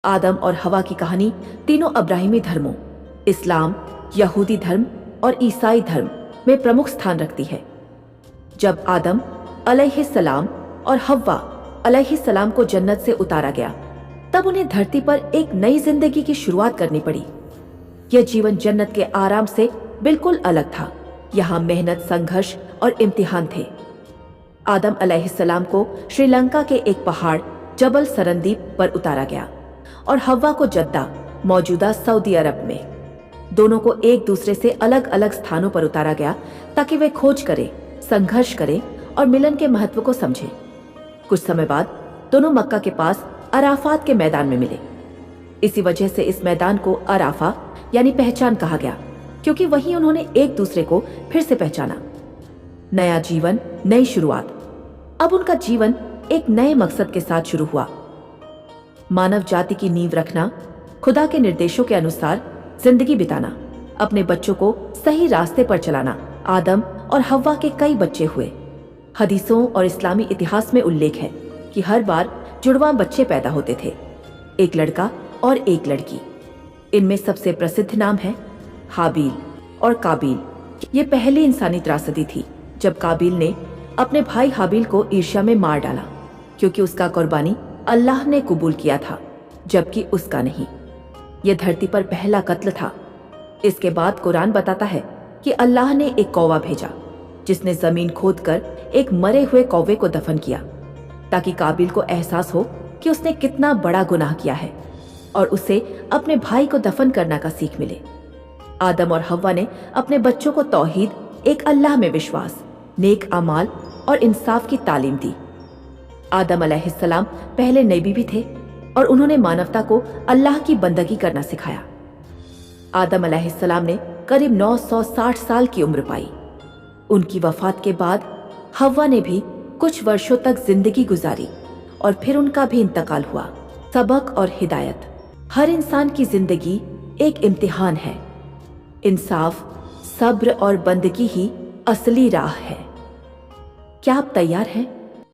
आदम और हवा की कहानी तीनों अब्राहिमी धर्मों इस्लाम, यहूदी धर्म और ईसाई धर्म में प्रमुख स्थान रखती है। जब आदम अलैहिस्सलाम और हव्वा अलैहिस्सलाम को जन्नत से उतारा गया, तब उन्हें धरती पर एक नई जिंदगी की शुरुआत करनी पड़ी। यह जीवन जन्नत के आराम से बिल्कुल अलग था। यहाँ मेहनत, संघर्ष और इम्तिहान थे। आदम अलैहिस्सलाम को श्रीलंका के एक पहाड़ जबल सरंदीप पर उतारा गया और हव्वा को जद्दा, मौजूदा सऊदी अरब में। दोनों को एक दूसरे से अलग अलग स्थानों पर उतारा गया ताकि वे खोज करें, संघर्ष करें और मिलन के महत्व को समझें। कुछ समय बाद दोनों मक्का के पास अराफात के मैदान में मिले। इसी वजह से इस मैदान को अराफा यानी पहचान कहा गया, क्योंकि वहीं उन्होंने एक दूसरे को फिर से पहचाना। नया जीवन, नई शुरुआत। अब उनका जीवन एक नए मकसद के साथ शुरू हुआ। मानव जाति की नींव रखना, खुदा के निर्देशों के अनुसार जिंदगी बिताना, अपने बच्चों को सही रास्ते पर चलाना। आदम और हव्वा के कई बच्चे हुए। हदीसों और इस्लामी इतिहास में उल्लेख है कि हर बार जुड़वां बच्चे पैदा होते थे, एक लड़का और एक लड़की। इनमें सबसे प्रसिद्ध नाम है हाबील और काबील। ये पहली इंसानी त्रासदी थी जब काबील ने अपने भाई हाबील को ईर्ष्या में मार डाला, क्योंकि उसका कुर्बानी अल्लाह ने कबूल किया था, जबकि उसका नहीं। यह धरती पर पहला कत्ल था। इसके बाद कुरान बताता है कि अल्लाह ने एक कौवा भेजा, जिसने जमीन खोदकर एक मरे हुए कौवे को दफन किया, ताकि काबील को एहसास हो कि उसने कितना बड़ा गुनाह किया है और उसे अपने भाई को दफन करने का सीख मिले। आदम और हव्वा ने अपने बच्चों को तौहीद, एक अल्लाह में विश्वास, नेक अमाल और इंसाफ की तालीम दी। आदम अलैहिस्सलाम पहले नबी भी थे और उन्होंने मानवता को अल्लाह की बंदगी करना सिखाया। आदम अलैहिस्सलाम ने करीब 960 साल की उम्र पाई। उनकी वफात के बाद हव्वा ने भी कुछ वर्षों तक जिंदगी गुजारी और फिर उनका भी इंतकाल हुआ। सबक और हिदायत। हर इंसान की जिंदगी एक इम्तिहान है। इंसाफ, सब्र और बंदगी ही असली राह है। क्या आप तैयार हैं?